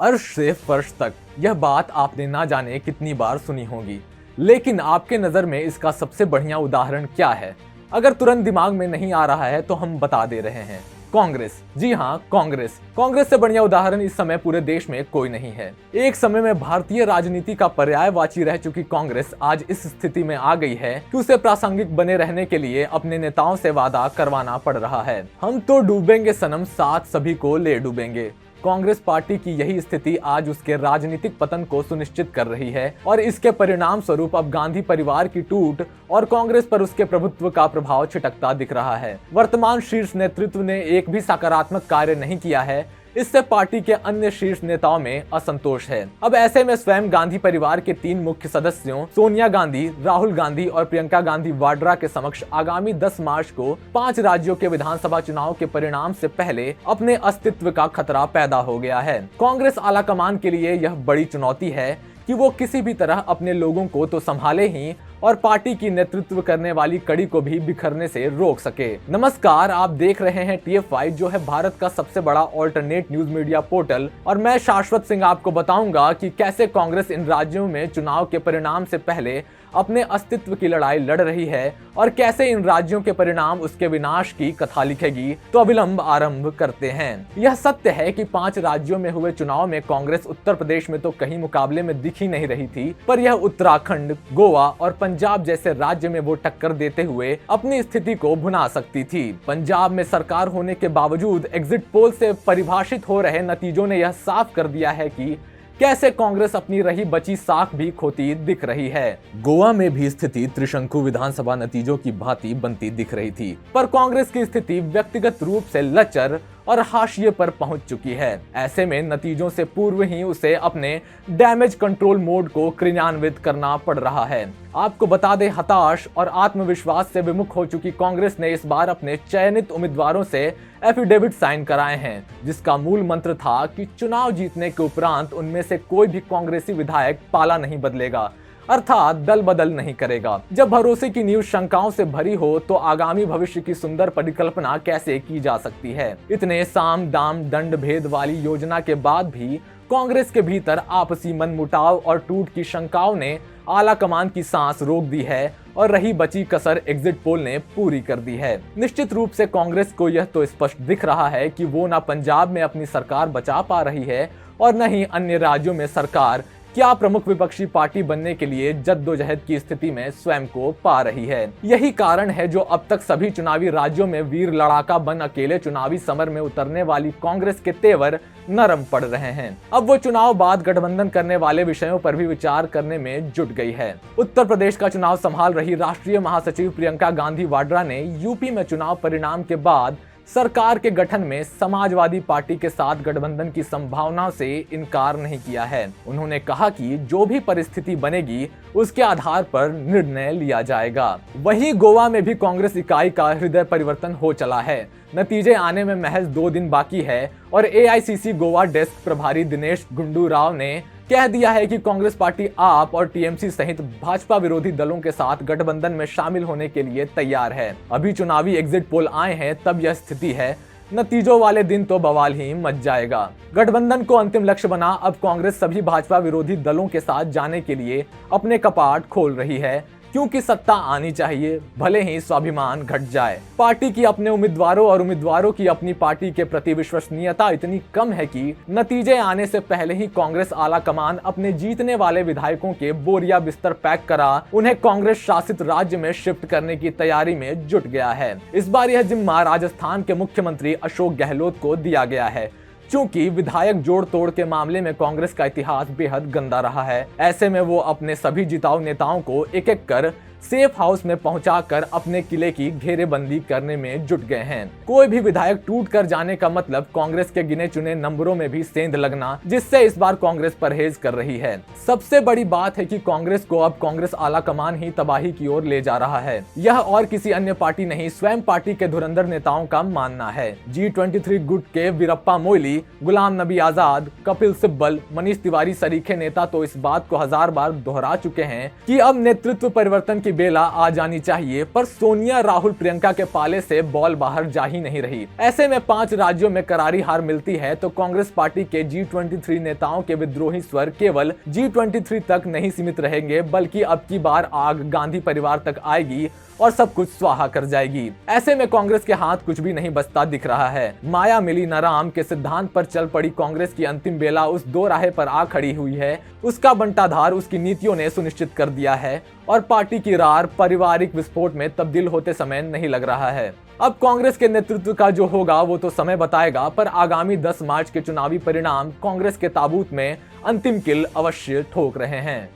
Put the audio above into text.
अर्श से फर्श तक, यह बात आपने ना जाने कितनी बार सुनी होगी। लेकिन आपके नजर में इसका सबसे बढ़िया उदाहरण क्या है? अगर तुरंत दिमाग में नहीं आ रहा है तो हम बता दे रहे हैं, कांग्रेस। जी हाँ, कांग्रेस। कांग्रेस से बढ़िया उदाहरण इस समय पूरे देश में कोई नहीं है। एक समय में भारतीय राजनीति का पर्यायवाची रह चुकी कांग्रेस आज इस स्थिति में आ गई है कि उसे प्रासंगिक बने रहने के लिए अपने नेताओं से वादा करवाना पड़ रहा है। हम तो डूबेंगे सनम, साथ सभी को ले डूबेंगे। कांग्रेस पार्टी की यही स्थिति आज उसके राजनीतिक पतन को सुनिश्चित कर रही है और इसके परिणाम स्वरूप अब गांधी परिवार की टूट और कांग्रेस पर उसके प्रभुत्व का प्रभाव छिटकता दिख रहा है। वर्तमान शीर्ष नेतृत्व ने एक भी सकारात्मक कार्य नहीं किया है, इससे पार्टी के अन्य शीर्ष नेताओं में असंतोष है। अब ऐसे में स्वयं गांधी परिवार के 3 मुख्य सदस्यों सोनिया गांधी, राहुल गांधी और प्रियंका गांधी वाड्रा के समक्ष आगामी 10 मार्च को 5 राज्यों के विधानसभा चुनाव के परिणाम से पहले अपने अस्तित्व का खतरा पैदा हो गया है। कांग्रेस आलाकमान के लिए यह बड़ी चुनौती है कि वो किसी भी तरह अपने लोगों को तो संभाले ही और पार्टी की नेतृत्व करने वाली कड़ी को भी बिखरने से रोक सके। नमस्कार, आप देख रहे हैं TF5, जो है भारत का सबसे बड़ा ऑल्टरनेट न्यूज मीडिया पोर्टल, और मैं शाश्वत सिंह आपको बताऊंगा कि कैसे कांग्रेस इन राज्यों में चुनाव के परिणाम से पहले अपने अस्तित्व की लड़ाई लड़ रही है और कैसे इन राज्यों के परिणाम उसके विनाश की कथा लिखेगी। तो अविलंब आरंभ करते हैं। यह सत्य है कि 5 राज्यों में हुए चुनाव में कांग्रेस उत्तर प्रदेश में तो कहीं मुकाबले में दिख ही नहीं रही थी, पर यह उत्तराखंड, गोवा और पंजाब जैसे राज्य में वो टक्कर देते हुए अपनी स्थिति को भुना सकती थी। पंजाब में सरकार होने के बावजूद एग्जिट पोल से परिभाषित हो रहे नतीजों ने यह साफ कर दिया है कि कैसे कांग्रेस अपनी रही बची साख भी खोती दिख रही है। गोवा में भी स्थिति त्रिशंकु विधानसभा नतीजों की भांति बनती दिख रही थी, पर कांग्रेस की स्थिति व्यक्तिगत रूप से लचर और हाशिए पर पहुंच चुकी है। ऐसे में नतीजों से पूर्व ही उसे अपने डैमेज कंट्रोल मोड को क्रियान्वित करना पड़ रहा है। आपको बता दें, हताश और आत्मविश्वास से विमुख हो चुकी कांग्रेस ने इस बार अपने चयनित उम्मीदवारों से एफिडेविट साइन कराए हैं, जिसका मूल मंत्र था कि चुनाव जीतने के उपरांत उनमें से कोई भी कांग्रेसी विधायक पाला नहीं बदलेगा, अर्थात दल बदल नहीं करेगा। जब भरोसे की नींव शंकाओं से भरी हो तो आगामी भविष्य की सुंदर परिकल्पना कैसे की जा सकती है। इतने साम दाम दंड भेद वाली योजना के बाद भी कांग्रेस के भीतर आपसी मनमुटाव और टूट की शंकाओं ने आला कमान की सांस रोक दी है और रही बची कसर एग्जिट पोल ने पूरी कर दी है। निश्चित रूप से कांग्रेस को यह तो स्पष्ट दिख रहा है कि वो न पंजाब में अपनी सरकार बचा पा रही है और न ही अन्य राज्यों में सरकार क्या प्रमुख विपक्षी पार्टी बनने के लिए जद्दोजहद की स्थिति में स्वयं को पा रही है। यही कारण है जो अब तक सभी चुनावी राज्यों में वीर लड़ाका बन अकेले चुनावी समर में उतरने वाली कांग्रेस के तेवर नरम पड़ रहे हैं। अब वो चुनाव बाद गठबंधन करने वाले विषयों पर भी विचार करने में जुट गई है। उत्तर प्रदेश का चुनाव संभाल रही राष्ट्रीय महासचिव प्रियंका गांधी वाड्रा ने यूपी में चुनाव परिणाम के बाद सरकार के गठन में समाजवादी पार्टी के साथ गठबंधन की संभावना से इनकार नहीं किया है। उन्होंने कहा कि जो भी परिस्थिति बनेगी उसके आधार पर निर्णय लिया जाएगा। वहीं गोवा में भी कांग्रेस इकाई का हृदय परिवर्तन हो चला है। नतीजे आने में महज 2 दिन बाकी है और AICC गोवा डेस्क प्रभारी दिनेश गुंडू राव ने कह दिया है कि कांग्रेस पार्टी आप और TMC सहित भाजपा विरोधी दलों के साथ गठबंधन में शामिल होने के लिए तैयार है। अभी चुनावी एग्जिट पोल आए हैं तब यह स्थिति है, नतीजों वाले दिन तो बवाल ही मच जाएगा। गठबंधन को अंतिम लक्ष्य बना अब कांग्रेस सभी भाजपा विरोधी दलों के साथ जाने के लिए अपने कपाट खोल रही है, क्योंकि सत्ता आनी चाहिए, भले ही स्वाभिमान घट जाए। पार्टी की अपने उम्मीदवारों और उम्मीदवारों की अपनी पार्टी के प्रति विश्वसनीयता इतनी कम है कि नतीजे आने से पहले ही कांग्रेस आला कमान अपने जीतने वाले विधायकों के बोरिया बिस्तर पैक करा उन्हें कांग्रेस शासित राज्य में शिफ्ट करने की तैयारी में जुट गया है। इस बार यह जिम्मा राजस्थान के मुख्यमंत्री अशोक गहलोत को दिया गया है, क्योंकि विधायक जोड़ तोड़ के मामले में कांग्रेस का इतिहास बेहद गंदा रहा है। ऐसे में वो अपने सभी जिताऊ नेताओं को एक एक कर सेफ हाउस में पहुंचाकर अपने किले की घेरेबंदी करने में जुट गए हैं। कोई भी विधायक टूट कर जाने का मतलब कांग्रेस के गिने चुने नंबरों में भी सेंध लगना, जिससे इस बार कांग्रेस परहेज कर रही है। सबसे बड़ी बात है कि कांग्रेस को अब कांग्रेस आला कमान ही तबाही की ओर ले जा रहा है। यह और किसी अन्य पार्टी नहीं, स्वयं पार्टी के धुरंधर नेताओं का मानना है। G23 गुट के वीरप्पा मोइली, गुलाम नबी आजाद, कपिल सिब्बल, मनीष तिवारी सरीखे नेता तो इस बात को 1000 बार दोहरा चुके हैं कि अब नेतृत्व परिवर्तन की बेला आ जानी चाहिए, पर सोनिया, राहुल, प्रियंका के पाले से बॉल बाहर जा ही नहीं रही। ऐसे में 5 राज्यों में करारी हार मिलती है तो कांग्रेस पार्टी के G23 नेताओं के विद्रोही स्वर केवल G23 तक नहीं सीमित रहेंगे, बल्कि अब की बार आग गांधी परिवार तक आएगी और सब कुछ स्वाहा कर जाएगी। ऐसे में कांग्रेस के हाथ कुछ भी नहीं बचता दिख रहा है। माया मिली न राम के सिद्धांत पर चल पड़ी कांग्रेस की अंतिम बेला उस दो राहे पर आ खड़ी हुई है। उसका बंटाधार उसकी नीतियों ने सुनिश्चित कर दिया है और पार्टी की रार पारिवारिक विस्फोट में तब्दील होते समय नहीं लग रहा है। अब कांग्रेस के नेतृत्व का जो होगा वो तो समय बताएगा, पर आगामी 10 मार्च के चुनावी परिणाम कांग्रेस के ताबूत में अंतिम किल अवश्य ठोक रहे हैं।